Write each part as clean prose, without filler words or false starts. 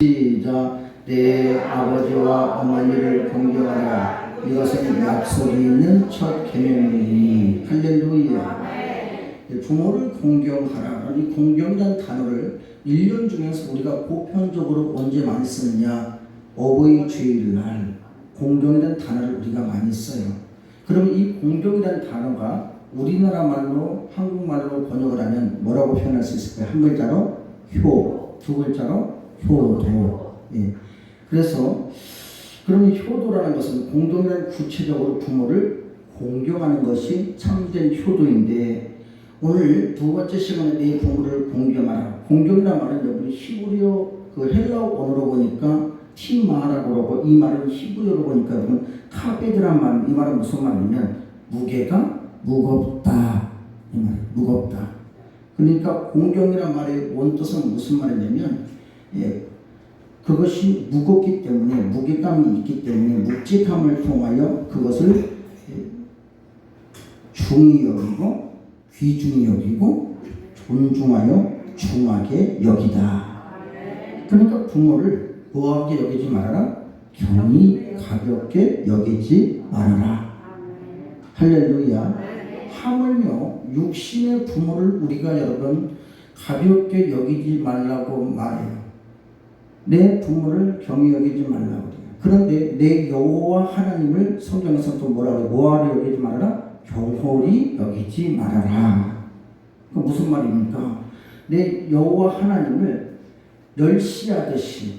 시작. 내 아버지와 어머니를 공경하라. 이것은 약속이 있는 첫 계명이니. 할렐루야. 부모를 공경하라. 이 공경이라는 단어를 1년 중에서 우리가 보편적으로 언제 많이 쓰느냐? 어버이 주일날 공경이라는 단어를 우리가 많이 써요. 그러면 이 공경이라는 단어가 우리나라 말로 한국말로 번역을 하면 뭐라고 표현할 수 있을까요? 한 글자로 효, 두 글자로 효도. 예. 그래서 그러면 효도라는 것은 공경이라는 구체적으로 부모를 공경하는 것이 참된 효도인데, 오늘 두 번째 시간에 내 부모를 공경하라. 공경이라는 말은 여러분 히브리어 그 헬라어 언어로 보니까 티마라고 그러고, 이 말은 히브리어로 보니까 여러분 카베드란 말, 이 말은 무슨 말이냐면 무게가 무겁다. 이 말, 무겁다. 그러니까 공경이란 말의 원뜻은 무슨 말이냐면, 그것이 무겁기 때문에, 무게감이 있기 때문에 묵직함을 통하여 그것을 중히 여기고 귀중히 여기고 존중하여 중하게 여기다. 그러니까 부모를 뭐하게 여기지 말아라? 경히 가볍게 여기지 말아라. 할렐루야. 하물며 육신의 부모를 우리가 여러분 가볍게 여기지 말라고 말해요. 내 부모를 경히 여기지 말라고 그래요. 그런데 내 여호와 하나님을 성경에서 또 뭐라고 해요? 뭐하러 여기지 말아라? 경홀히 여기지 말아라. 그 무슨 말입니까? 내 여호와 하나님을 멸시하듯이,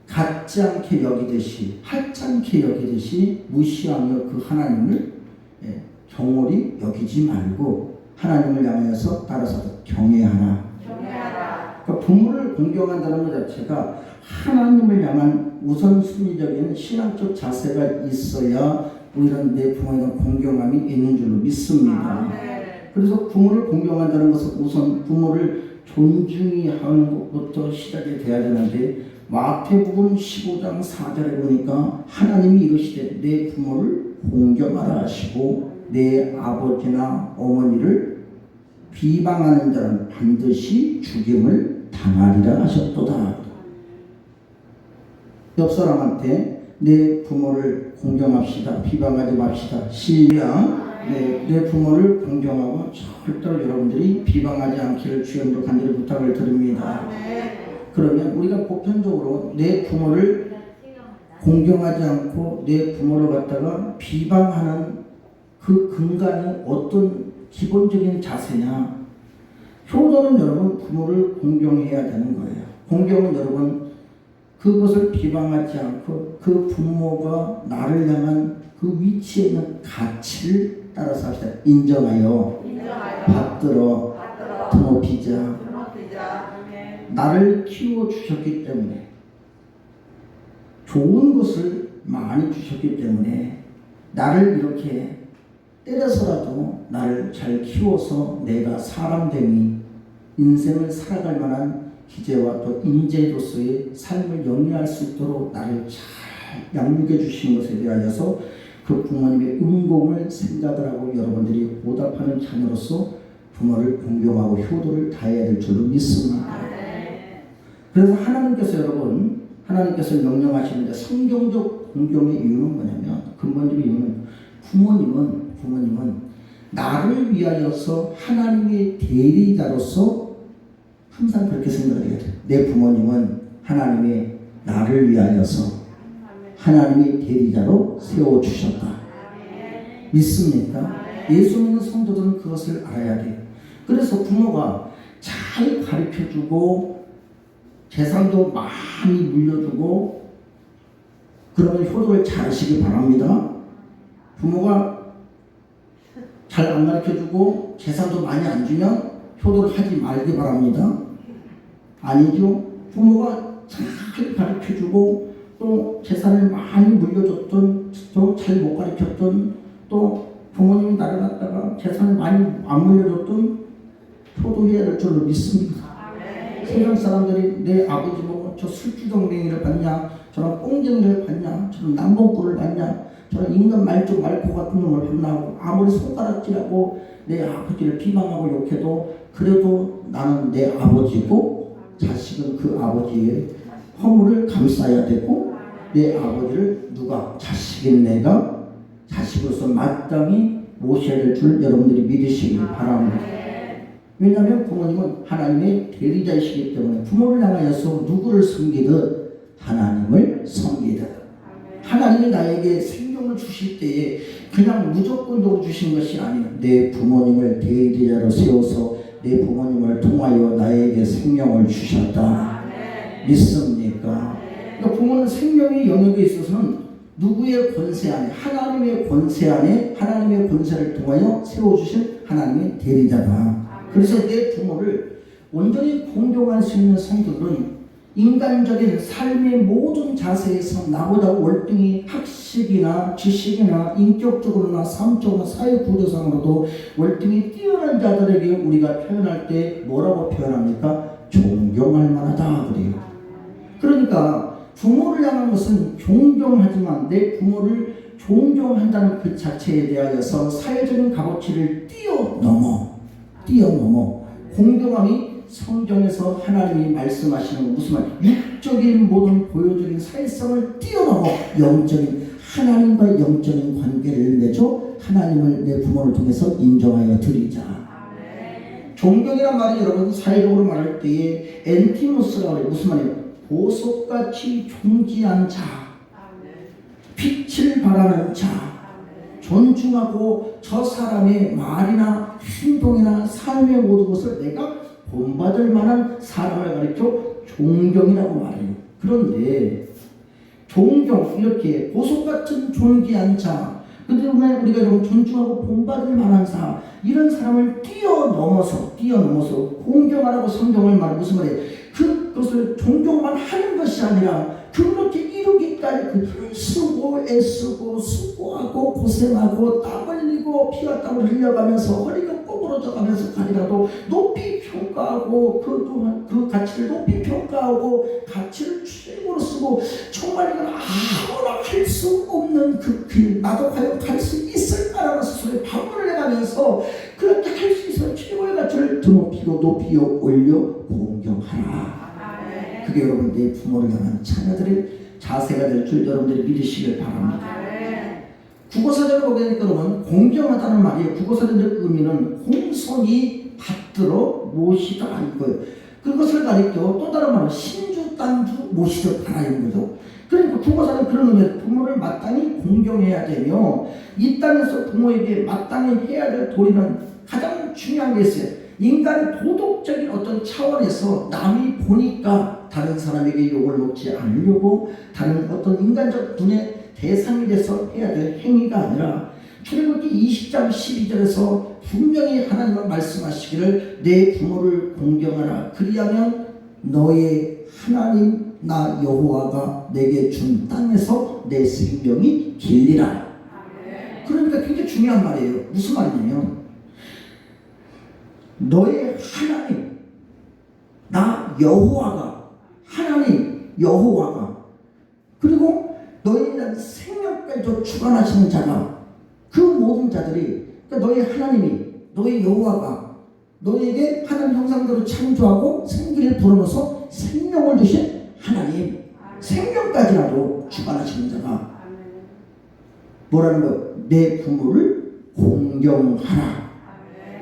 갖지 않게 여기듯이, 하찮게 여기듯이 무시하며 그 하나님을 경홀히 여기지 말고 하나님을 향해서 따라서 경외하라. 그러니까 부모를 공경한다는 것 자체가 하나님을 향한 우선순위적인 신앙적 자세가 있어야 우리는 내 부모에 대한 공경함이 있는 줄로 믿습니다. 그래서 부모를 공경한다는 것은 우선 부모를 존중히 하는 것부터 시작이 돼야 되는데, 마태복음 15장 4절에 보니까 하나님이 이르시되 내 부모를 공경하라 하시고 내 아버지나 어머니를 비방하는 자는 반드시 죽임을 당하리라 하셨도다. 옆 사람한테 내 부모를 공경합시다. 비방하지 맙시다. 시작. 내 부모를 공경하고 절대로 여러분들이 비방하지 않기를 주님으로 간절히 부탁을 드립니다. 그러면 우리가 보편적으로 내 부모를 공경하지 않고 내 부모를 갖다가 비방하는 그 근간이 어떤 기본적인 자세냐? 효도는 여러분 부모를 공경해야 되는 거예요. 공경은 여러분 그것을 비방하지 않고 그 부모가 나를 향한 그 위치에 있는 가치를 따라서 합시다. 인정하여 받들어 드높이자. 나를 키워주셨기 때문에, 좋은 것을 많이 주셨기 때문에 나를 이렇게 때려서라도 나를 잘 키워서 내가 사람됨이, 인생을 살아갈 만한 기재와 또 인재로서의 삶을 영위할 수 있도록 나를 잘 양육해 주신 것에 대하여서 그 부모님의 은공을 생각을 하고 여러분들이 보답하는 자녀로서 부모를 공경하고 효도를 다해야 될 줄로 믿습니다. 그래서 하나님께서 여러분, 하나님께서 명령하시는데 성경적 공경의 이유는 뭐냐면, 근본적인 이유는 부모님은 나를 위하여서 하나님의 대리자로서 항상 그렇게 생각을 해야 돼요. 내 부모님은 하나님의 나를 위하여서 하나님의 대리자로 세워주셨다. 믿습니까? 예수 믿는 성도들은 그것을 알아야 돼요. 그래서 부모가 잘 가르쳐주고 재산도 많이 물려주고 그러면 효도를 잘 하시기 바랍니다. 부모가 잘 안 가르쳐주고 재산도 많이 안 주면 효도를 하지 말기 바랍니다. 아니죠. 부모가 잘 가르쳐주고 또 재산을 많이 물려줬던, 또 잘 못 가르쳤던, 또 부모님이 나를 갖다가 재산을 많이 안 물려줬던 효도해야 될 줄로 믿습니다. 세상 사람들이 내 아버지 보고 저 술주정뱅이를 받냐, 저런 꽁쟁이를 받냐, 저런 남봉꾼을 받냐, 저런 인간 말종 말고 같은 놈을 받나 하고 아무리 손가락질하고 내 아버지를 비방하고 욕해도 그래도 나는 내 아버지고 자식은 그 아버지의 허물을 감싸야 되고 내 아버지를 누가 자식인 내가 자식으로서 마땅히 모셔야 될 줄 여러분들이 믿으시길 바랍니다. 왜냐하면 부모님은 하나님의 대리자이시기 때문에 부모를 향하여서 누구를 섬기듯 하나님을 섬기듯 하나님이 나에게 생명을 주실 때에 그냥 무조건으로 주신 것이 아니라 내 부모님을 대리자로 세워서 내 부모님을 통하여 나에게 생명을 주셨다. 믿습니까? 그러니까 부모는 생명의 영역에 있어서는 누구의 권세 안에 하나님의 권세 안에 하나님의 권세를 통하여 세워주신 하나님의 대리자다. 그래서 내 부모를 온전히 공경할 수 있는 성도들은 인간적인 삶의 모든 자세에서 나보다 월등히 학식이나 지식이나 인격적으로나 삶적으로나 사회구조상으로도 월등히 뛰어난 자들에게 우리가 표현할 때 뭐라고 표현합니까? 존경할 만하다 그래요. 그러니까 부모를 향한 것은 존경하지만 내 부모를 존경한다는 그 자체에 대하여서 사회적인 값어치를 뛰어넘어 공경함이 성경에서 하나님이 말씀하시는 건 무슨 말? 육적인 모든 보여적인 사회성을 뛰어넘어 영적인 하나님과 영적인 관계를 맺어 하나님을 내 부모를 통해서 인정하여 드리자. 존경이란 말이 여러분 사회적으로 말할 때에 엔티모스라고 해요. 무슨 말이에요? 보석같이 존귀한 자, 빛을 발하는 자, 존중하고 저 사람의 말이나 행동이나 삶의 모든 것을 내가 본받을 만한 사람을 가리켜 존경이라고 말해요. 그런데 존경 이렇게 보석같은 존귀한 자, 그런데 우리가 좀 존중하고 본받을 만한 사 이런 사람을 뛰어넘어서 공경하라고 성경을 말해 무슨 말이에요? 그것을 존경만 하는 것이 아니라 그렇게 이루기까지 힘쓰고 애쓰고 수고하고 고생하고 땀 흘리고 피와 땀을 흘려가면서 허리가 꼬부러져 가면서 가리라도 높이 평가하고 그 가치를 높이 평가하고 가치를 최고로 쓰고 정말 이건 아무나 할 수 없는 그 길 나도 과연 갈 수 있을까라는 스스로의 반문을 해가면서 그렇게 할 수 있으면 최고의 가치를 드높이고 높이 올려 공경하라. 그게 여러분 내 부모를 향한 자녀들의 자세가 될 줄 여러분들이 믿으시길 바랍니다. 국어사전을 보게 되니까 여러분 공경하다는 말이 국어사전적 의미는 공손히 받들어 모시다 이거예요. 그것을 가리켜 또 다른 말은 신주 땅주 모시듯 하라 이런 거죠. 그러니까 국어사전 그런 의미에서 부모를 마땅히 공경해야 되며 이 땅에서 부모에게 마땅히 해야 될 도리는 가장 중요한 게 있어요. 인간의 도덕적인 어떤 차원에서 남이 보니까 다른 사람에게 욕을 먹지 않으려고 다른 어떤 인간적 분의 대상이 돼서 해야 될 행위가 아니라 출애굽기 20장 12절에서 분명히 하나님은 말씀하시기를 내 부모를 공경하라 그리하면 너의 하나님 나 여호와가 내게 준 땅에서 내 생명이 길리라. 그러니까 굉장히 중요한 말이에요. 무슨 말이냐면 너의 하나님 나 여호와가 하나님 여호와가 그리고 너에 대한 생명까지도 주관하시는 자가 그 모든 자들이 그러니까 너의 하나님이 너의 여호와가 너에게 하나님 형상대로 창조하고 생기를 불어넣어서 생명을 주신 하나님 생명까지라도 주관하시는 자가 뭐라는 거예요? 내 부모를 공경하라.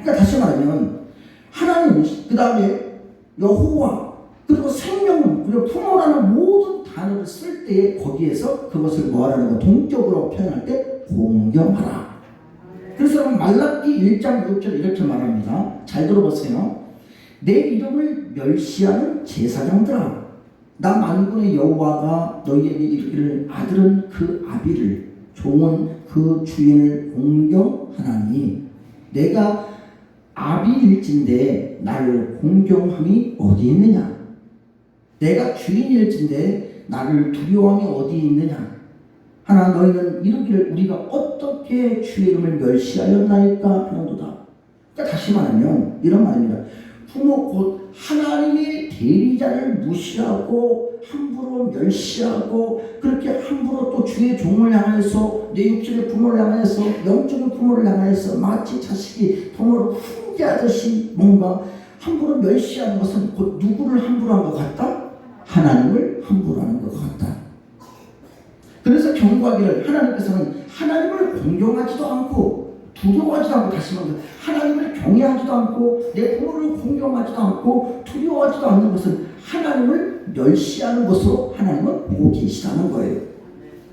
그러니까 다시 말하면 하나님 그 다음에 여호와 그리고 생명 그리고 부모라는 모든 단어를 쓸 때에 거기에서 그것을 뭐하라는 거 동적으로 표현할 때 공경하라. 그래서 말라기 1장 6절 이렇게 말합니다. 잘 들어보세요. 내 이름을 멸시하는 제사장들아 나 만군의 여호와가 너희에게 이르기를 아들은 그 아비를 종은 그 주인을 공경하나니 내가 아비일진데 나를 공경함이 어디 있느냐 내가 주인일진데 나를 두려워함이 어디 있느냐 하나 너희는 이르기를 우리가 어떻게 주의 이름을 멸시하였나이까 하는도다. 그러니까 다시 말하면 이런 말입니다. 부모 곧 하나님의 대리자를 무시하고 함부로 멸시하고 그렇게 함부로 또 주의 종을 향해서 내 육신의 부모를 향해서 영적인 부모를 향해서 마치 자식이 부모를 훈계하듯이 뭔가 함부로 멸시하는 것은 곧 누구를 함부로 한 것 같다? 하나님을 함부로 하는 것 같다. 그래서 경고하기를 하나님께서는 하나님을 공경하지도 않고 두려워하지도 않고, 다시 말해서 하나님을 경외하지도 않고 내 부모를 공경하지도 않고 두려워하지도 않는 것은 하나님을 멸시하는 것으로 하나님은 보고 계시다는 거예요.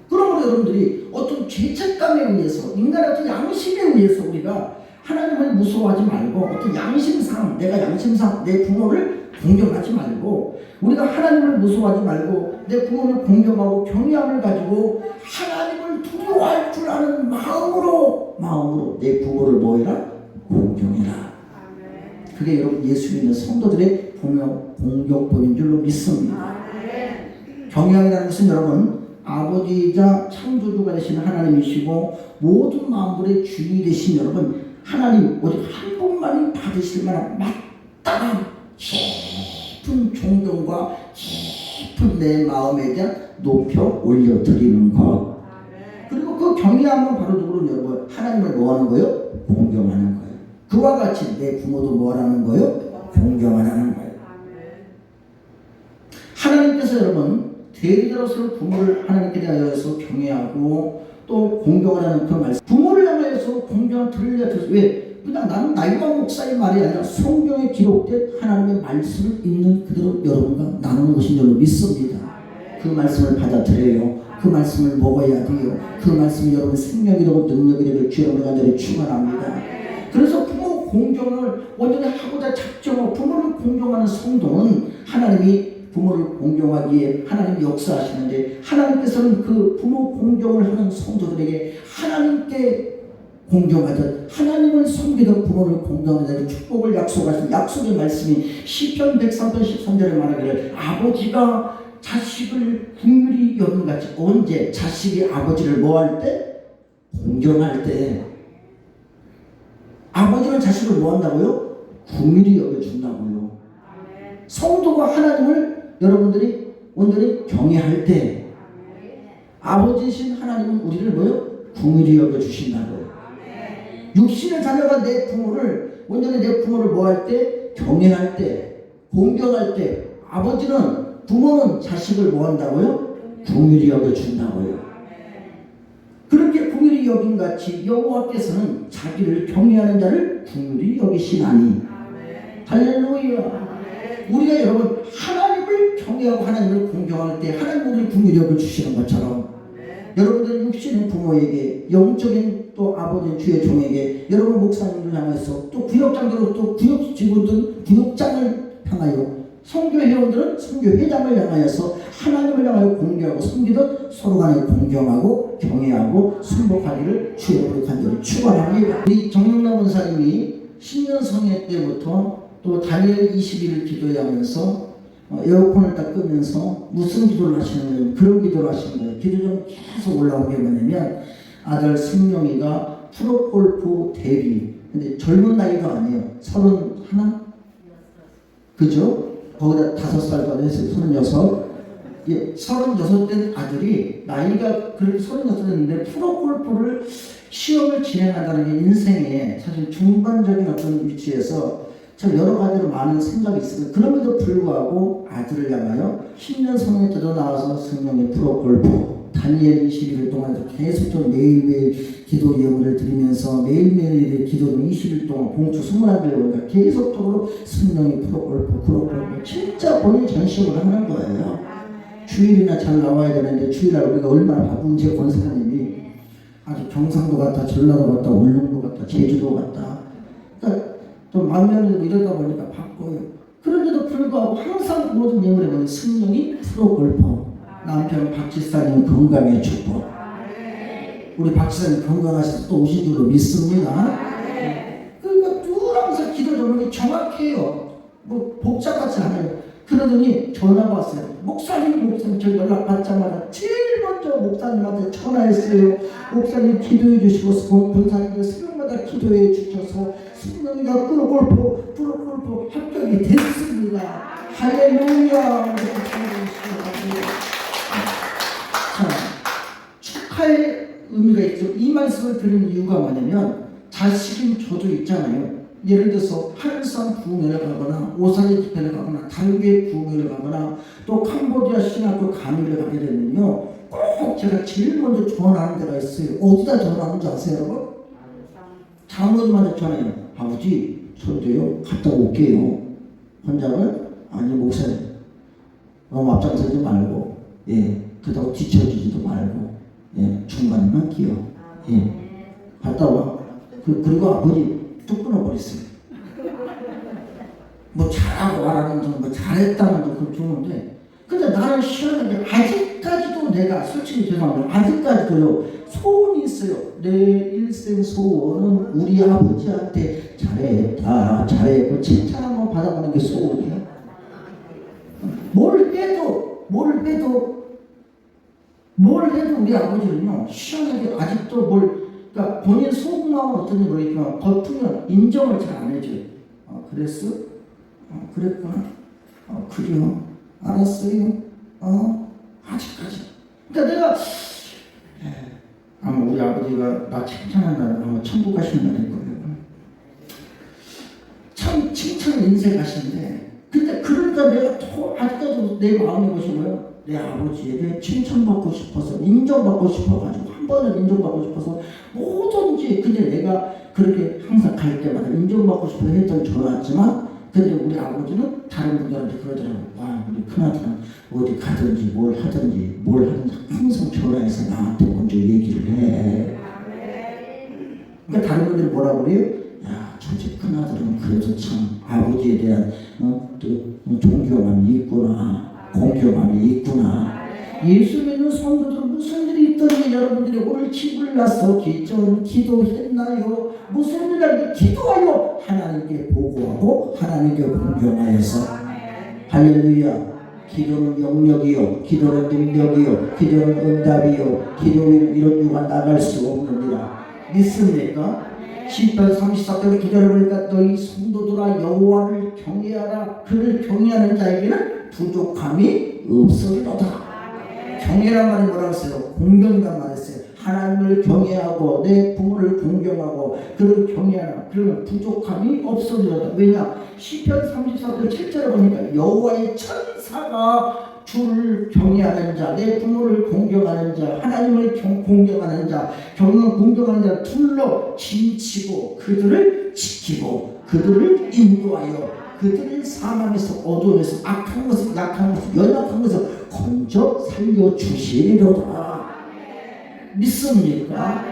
그러므로 여러분들이 어떤 죄책감에 의해서, 인간의 어떤 양심에 의해서 우리가 하나님을 무서워하지 말고, 어떤 양심상, 내가 양심상 내 부모를 공경하지 말고, 우리가 하나님을 무서워하지 말고 내 부모를 공경하고 경외함을 가지고 하나님을 두려워할 줄 아는 마음으로 내 부모를 뭐해라? 공경해라. 그게 여러분 예수 믿는 성도들의 공경법인 줄로 믿습니다. 경외함이라는 것은 여러분 아버지이자 창조주가 되신 하나님이시고 모든 만물의 주인이 되신 여러분 하나님 오직 한 분만이 받으실 만한 마땅한 깊은 존경과 깊은 내 마음에 대한 높여 올려드리는 것. 그리고 그 경외함은 바로 누구는 여러분 하나님을 뭐하는 거예요? 공경하는 거예요. 그와 같이 내 부모도 뭐하는 거예요? 공경하라는 거예요. 하나님께서 여러분 대리자로서 부모를 하나님께 대하여서 경외하고 또 공경하라는 그 말씀. 부모를 향하여서 공경을 들으려 들어서 왜? 그냥 나는 나이가 목사의 말이 아니라 성경에 기록된 하나님의 말씀을 읽는 그대로 여러분과 나누는 것인 줄로 믿습니다. 그 말씀을 받아들여요. 그 말씀을 먹어야 돼요. 그 말씀이 여러분의 생명이 되고 능력이 되길 주 여러분의 간절히 축원합니다. 그래서 부모 공경을 완전히 하고자 작정하고 부모를 공경하는 성도는 하나님이 부모를 공경하기에 하나님이 역사하시는데, 하나님께서는 그 부모 공경을 하는 성도들에게 하나님께 공경하듯 하나님을 섬기던 부모를 공경하는 축복을 약속하신 약속의 말씀이 시편 103편 13절에 말하기를 아버지가 자식을 긍휼히 여김같이. 언제? 자식이 아버지를 뭐할 때? 공경할 때. 아버지는 자식을 뭐한다고요? 긍휼히 여겨준다고요. 성도가 하나님을 여러분들이 온전히 경외할 때 아버지이신 하나님은 우리를 뭐요? 긍휼히 여겨주신다고요. 육신의 자녀가 내 부모를 온전히 내 부모를 뭐할 때? 경외할 때, 공경할 때 아버지는 부모는 자식을 뭐한다고요? 긍휼히 여겨준다고요. 그렇게 긍휼히 여김같이 여호와께서는 자기를 경외하는 자를 긍휼히 여기시나니. 할렐루야. 우리가 여러분 하나님을 경외하고 하나님을 공경할 때 하나님 우리를 긍휼히 여겨주시는 것처럼 여러분들 육신의 부모에게, 영적인 또 아버지 주의 종에게, 여러분 목사님을 향해서, 또 구역장들로 또 구역 직원들 구역장을 향하여, 선교 회원들은 선교 회장을 향하여서 하나님을 향하여 공경하고 섬기듯 서로 간에 공경하고 경외하고 순복하기를 주의 이름으로 간절히 축원합니다. 우리 정영남 원사님이 신년성회 때부터 또 다니엘 20일을 기도하면서 에어컨을 딱 끄면서 무슨 기도를 하시는 거예요? 그런 기도를 하시는 거예요. 기도 좀 계속 올라온 게 뭐냐면 아들 승용이가 프로골프 데뷔. 근데 젊은 나이도 아니에요. 31? 그죠? 거기다 5살 더 했어요. 36. 예, 36된 아들이 나이가 그렇게 36됐는데 프로골프를 시험을 진행한다는 게 인생에 사실 중반적인 어떤 위치에서 참 여러 가지로 많은 생각이 있습니다. 그럼에도 불구하고 아들을 향하여 10년 성회 때도 나와서 승용의 프로골프 다니엘 21일 동안 계속 매일매일 기도 예물을 드리면서 매일매일 기도를 20일 동안 봉투 21개를 계속적으로 승용의 프로골프 진짜 본인 전시를 하는 거예요. 주일이나 잘 나와야 되는데 주일날 우리가 얼마나 바쁜지 권사님이 아주 경상도 갔다 전라도 갔다 울릉도 갔다 제주도 갔다 그러니까 또 만면에도 이러다 보니까 바빠요. 그런데도 불구하고 항상 모든 예물에 보면 승용이 프로골퍼, 남편 박지사님 건강의 축복. 우리 박지사님 건강하셔서 또 오신 줄로 믿습니다. 그러니까 늘 항상 기도 제목이 정확해요. 뭐 복잡하지 않아요. 그러더니 전화가 왔어요. 목사님 저 연락 받자마자 제일 먼저 목사님한테 전화했어요. 목사님 기도해 주시고 본사님들 새벽마다 기도해 주셔서 승용이가 프로골프 합격이 됐습니다. 할렐루야. 자, 축하의 의미가 있죠. 이 말씀을 드리는 이유가 뭐냐면 자식인 저도 있잖아요. 예를 들어서 하늘산 부흥회를 가거나 오사리 집회를 가거나 달교회 부흥회를 가거나 또 캄보디아 신학교 강의를 가게 되면요, 꼭 제가 제일 먼저 전화하는 데가 있어요. 어디다 전화하는지 아세요, 여러분? 장로님한테 전화해요. 아버지, 저도요 갔다 올게요. 혼자는 아니 목사님 너무 앞장서지 말고, 그렇다고 뒤처지지도 말고, 중간에만 끼어, 갔다 와. 그리고 아버지 뚝 끊어버렸어요. 뭐 잘하고 말하는 건 뭐 잘했다는 건 그건 좋은데, 근데 나는 시원하게 아직까지도 내가 솔직히 죄송합니다. 아직까지도요 소원이 있어요. 내 일생 소원은 우리 아버지한테 잘했다 잘했고 칭찬 한번 받아보는 게 소원이야. 뭘 해도 우리 아버지는요 시원하게 아직도 그러니까 본인 속마음은 어떤지 모르겠지만 겉으면 인정을 잘 안 해줘요. 그랬어? 그랬구나. 그래요. 알았어요. 아직까지. 그러니까 내가 아마 우리 아버지가 나 칭찬한다면 아마 천국 가시는 날일 거예요. 참 칭찬 인생하시는데, 근데 그러니까 내가 더 아직까지 내 마음이 뭐시고요. 내 아버지에게 칭찬받고 싶어서, 인정받고 싶어가지고, 한 번은 인정받고 싶어서 뭐든지, 근데 내가 그렇게 항상 갈 때마다 인정받고 싶어서 했던 전화였지만, 근데 우리 아버지는 다른 분들한테 그러더라고요. 와, 우리 큰아들은 어디 가든지 뭘 하든지 항상 전화해서 나한테 먼저 얘기를 해. 그러니까 다른 분들이 뭐라고 그래요? 야, 저집 큰아들은 그래도 참 아버지에 대한 존경감이 있구나, 공경감이 있구나. 예수 믿는 성도들은 무슨 일이 있든지 여러분들이 오늘 집을 나서 기도했나요? 무슨 일을 기도하여 하나님께 보고하고 하나님께 공경하여서, 할렐루야. 기도는 영역이요, 기도는 능력이요, 기도는 응답이요, 기도는 이런 유가 나갈 수 없느니라. 믿습니까? 시편 34편의 기도를 보니까 너희 성도들아 여호와를 경외하라. 그를 경외하는 자에게는 부족함이 없으리로다. 경외란 말이 뭐라고 했어요? 공경이란 말을 했어요. 하나님을 경외하고 내 부모를 공경하고 그를 경외하라. 그러면 부족함이 없어지리로다. 왜냐? 시편 34편 7절에 보니까 여호와의 천사가 주를 경외하는 자, 내 부모를 공경하는 자, 하나님을 공경하는 자, 공경하는 자 둘러 진치고 그들을 지키고 그들을 인도하여 그들을 사망에서 어두움에서 악한 것을 약한 것을 연약한 것을 건져 살려주시리로다. 믿습니까?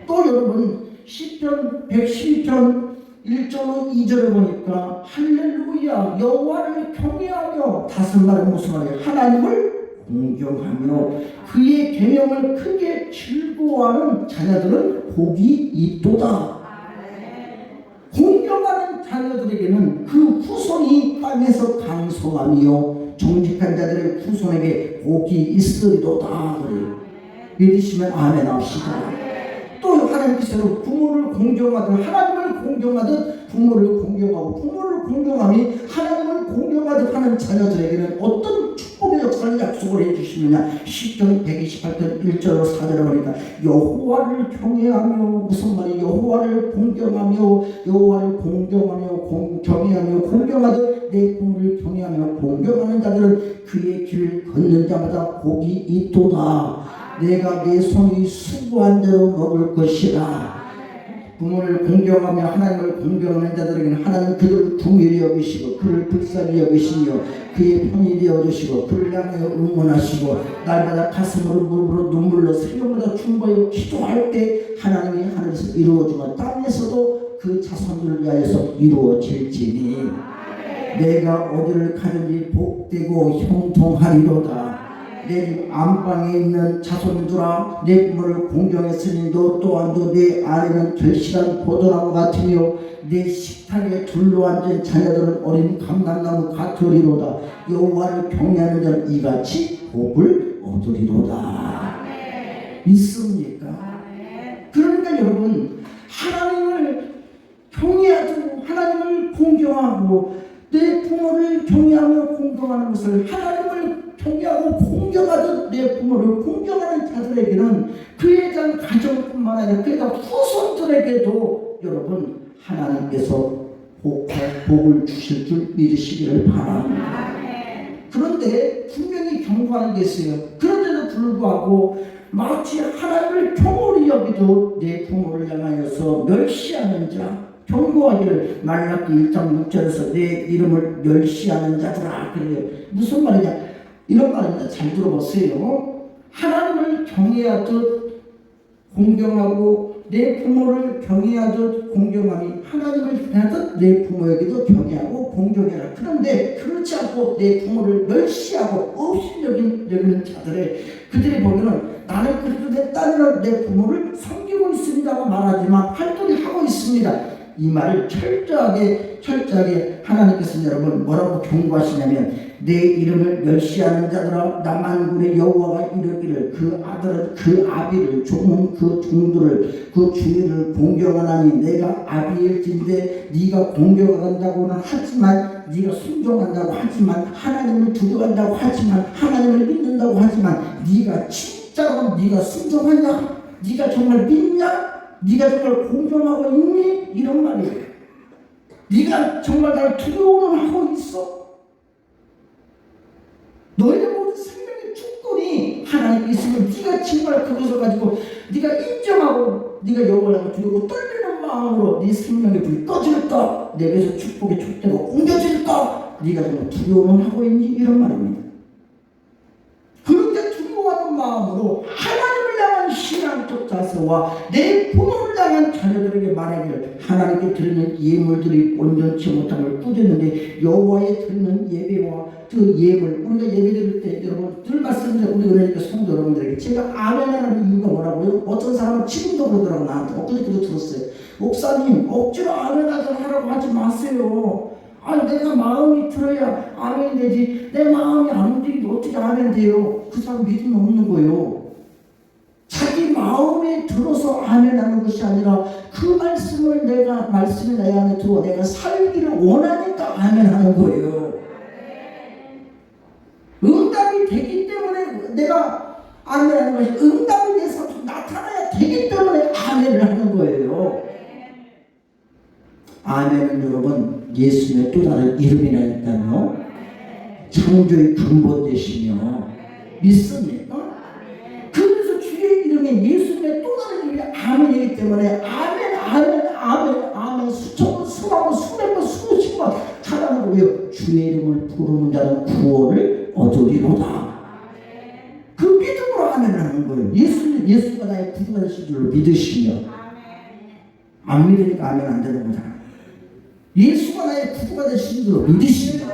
또 여러분 시편 112편 1절로 2절에 보니까 할렐루야 여호와를 경외하며, 다섯 말은 무슨 말이에요? 하나님을 공경하며 그의 계명을 크게 즐거워하는 자녀들은 복이 있도다. 공경하는 자녀들에게는 그 후손이 땅에서 강성하며 정직한 자들의 후손에게 복이 있으리로다. 믿으시면 아멘 합시다. 또 하나님께서 부모를 공경하듯 하나님을 공경하듯 부모를 공경하고 부모를 공경하니 하나님을 공경하듯 하는 자녀들에게는 어떤 축복의 역사를 약속을 해주시느냐. 시편 128편 1절로 4절에 보니까 여호와를 경외하며, 무슨 말이 여호와를 공경하며 여호와를 공경하며 경외하며 공경하듯 내 부모를 경외하며 공경하는 자들은 그의 길을 걷는 자마다 복이 있도다. 내가 내 손이 수고한 대로 먹을 것이라. 부모를 공경하며 하나님을 공경하는 자들에게는 하나님 그들을 궁휼히 여기시고 그를 불쌍히 여기시며 그의 편이 되어주시고 그를 향하여 응원하시고 날마다 가슴으로 무릎으로 눈물로 새벽마다 충고하여 기도할 때 하나님이 하늘에서 이루어주며 땅에서도 그 자손들을 위하여서 이루어질지니 내가 어디를 가든지 복되고 형통하리로다. 내 안방에 있는 자손들아 내 부모를 공경했으니 너 또한도 내 아내는 결실한 포도나무 같으며 내 식탁에 둘러앉은 자녀들은 어린 감람나무 같으리로다. 여호와를 경외하는 자는 이같이 복을 얻으리로다. 믿습니까? 그러니까 여러분 하나님을 경외하고 하나님을 공경하고 내 부모를 경외하며 공경하는 것을, 하나님을 경외하고 공경하듯 내 부모를 공경하는 자들에게는 그에 대한 가정뿐만 아니라 그에 대한 후손들에게도 여러분 하나님께서 복을 주실 줄 믿으시기를 바랍니다. 그런데 분명히 경고하는 게 있어요. 그런데도 불구하고 마치 하나님을 경홀히 여기도 내 부모를 향하여서 멸시하는 자, 경고하기를 말라기 1장 6절에서 내 이름을 멸시하는 자들아. 그래요. 무슨 말이냐? 이런 말입니다. 잘 들어보세요. 하나님을 경외하듯 공경하고 내 부모를 경외하듯 공경하니 하나님을 경외하듯 내 부모에게도 경외하고 공경해라. 그런데 그렇지 않고 내 부모를 멸시하고 없이 여기는 자들의 그들이 보면은 나는 그래도 내 딸이나 내 부모를 섬기고 있습니다고 말하지만 활동을 하고 있습니다. 이 말을 철저하게 하나님께서 여러분 뭐라고 경고하시냐면 내 이름을 멸시하는 자들아 나 만군의 여호와가 이르기를 그 아들은 그 아비를 종은 그 종들을 그 주인을 공경하나니 내가 아비일진데 네가 공경한다고는 하지만 네가 순종한다고 하지만 하나님을 두려워한다고 하지만 하나님을 믿는다고 하지만 네가 진짜로 네가 순종하냐? 네가 정말 믿냐? 네가 정말 공경하고 있니? 이런 말이에요. 네가 정말 날 두려워하고 있어? 너희의 모든 생명의 주권이 하나님께 있으면 네가 정말 그것을 가지고 네가 인정하고 네가 여호와를 두려워 떨리는 마음으로 네 생명의 불이 꺼질까? 내게서 축복의 촛대가 옮겨질까? 네가 정말 두려워하고 있니? 이런 말입니다. 그런데 두려워하는 마음으로 하나님을 향한 신앙적 자세와 내 부모를 향한 자녀들에게 말하기를 하나님께 드리는 예물들이 온전치 못함을 꾸짖는데 여호와에 드리는 예배와 그 예물 우리가 예배 드릴 때 여러분 늘 말씀드려 우리 은혜니까 성도 여러분들에게 제가 아멘하는 이유가 뭐라고요? 어떤 사람은 지금도 그러더라고 나한테 엊그저께도 들었어요. 목사님 억지로 아멘하라고 하지 마세요. 아니 내가 마음이 들어야 아멘 되지 내 마음이 안 움직이면 어떻게 아멘 돼요? 그 사람 믿음이 없는 거예요. 자기 마음에 들어서 아멘하는 것이 아니라 그 말씀을 말씀이 내 안에 들어 내가 살기를 원하니까 아멘하는 거예요. 응답이 되기 때문에 내가 아멘하는 것이 응답이 내 삶에 나타나야 되기 때문에 아멘을 하는 거예요. 아멘은 여러분 예수님의 또 다른 이름이라니까요. 창조의 근본 되시며 믿습니까? 그래서 주의 이름이 예수님의 또 다른 이름이 아멘이기 때문에 아멘 수천 번 수하고 수백 번 수십 번 하라는 거예요. 주의 이름을 부르는 자는 구원을 얻으리로다. 그 믿음으로 아멘을 하는 거예요. 예수가 나의 구주가 되신 줄로 믿으시며 안 믿으니까 아멘 안 되는 거잖아. 예수가 나의 구주가 되신 줄로 믿으시며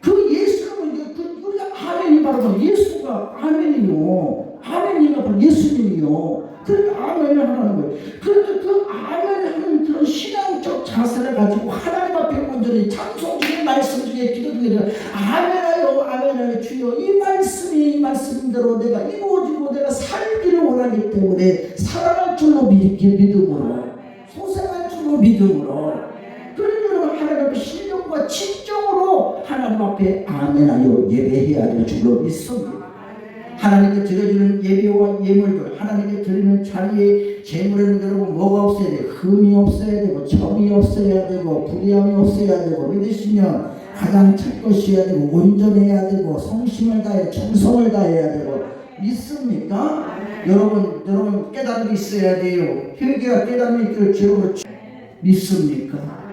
그 예수는 우리가 아멘이 바로 예수가 아멘이요. 아멘이가 바로 예수님이요. 그러니까 아멘을 하라는 거예요. 그런데 그 아멘을 하는 그런 신앙적 자세를 가지고 하나님 앞에 온전히 찬송 중에 말씀 중에 기도 중에 아멘하여 주여 이 말씀대로 내가 이루어지고 내가 살기를 원하기 때문에 살아갈 줄로 믿음으로 소생할 줄로 믿음으로 그러므로 하나님 앞에 신령과 진정으로 하나님 앞에 아멘하여 예배해야 될 줄로 믿습니다. 하나님께 드려주는 예배와 예물들 하나님께 드리는 자리에 재물에는 여러분 뭐가 없어야 돼요? 흠이 없어야 되고 점이 없어야 되고 불의함이 없어야 되고 믿으시면 가장 첫 것이어야 되고 온전해야 되고 성심을 다해 정성을 다해야 되고 믿습니까? 여러분 깨달음이 있어야 돼요. 회개와 깨달음이 있기를 주로 믿습니까?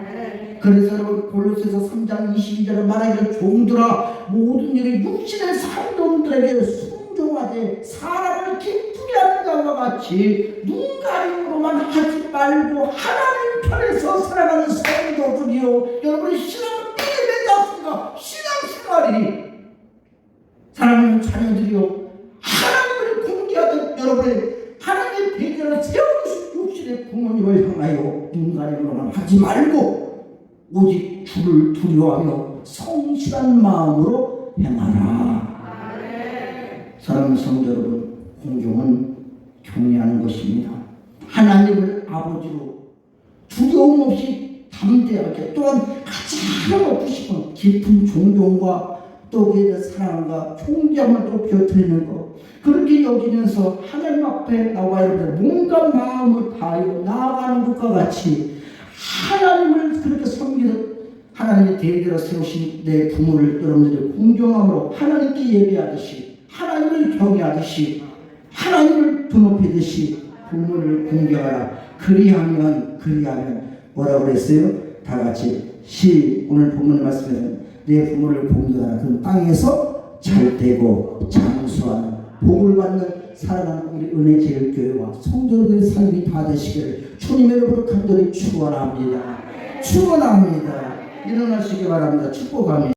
그래서 여러분 골로새서 3장 22절에 말하기를 종들아 모든 일이 육신의 살돈들에게 순종하되 사람을 기쁘게 하는 자와 같이 눈 가림으로만 하지 말고 하나님 편에서 살아가는 성도들이요. 여러분의 신앙은 예배자습니다. 신앙생활이 사랑하는 자녀들이요. 하나님을 공개하던 여러분의 하나님의 배경을 세워주신 육신의 부모님을 향하여 눈 가림으로만 하지 말고 오직 주를 두려워하며 성실한 마음으로 행하라. 사랑하는 성도 여러분, 공경은 경외하는 것입니다. 하나님을 아버지로 두려움 없이 담대하게 또한 가장 얻고 싶은 깊은 존경과 또 그에 대한 사랑과 존경을 또 벼드리는 것 그렇게 여기면서 하나님 앞에 나와 여러분들 몸과 마음을 다하여 나아가는 것과 같이 하나님을 그렇게 섬기는 하나님의 대대로 세우신 내 부모를 여러분들이 공경함으로 하나님께 예배하듯이 하나님을 경외하듯이 하나님을 드높이듯이 부모를 공경하라. 그리하면 뭐라고 그랬어요? 다 같이 오늘 본문의 말씀에서는 내 부모를 공경하라. 그럼 땅에서 잘되고 장수하는 복을 받는 살아가는 우리 은혜제일교회와 성도들의 삶이 다 되시기를 주님의 이름으로 간절히 축원합니다. 축원합니다. 일어나시기 바랍니다. 축복합니다.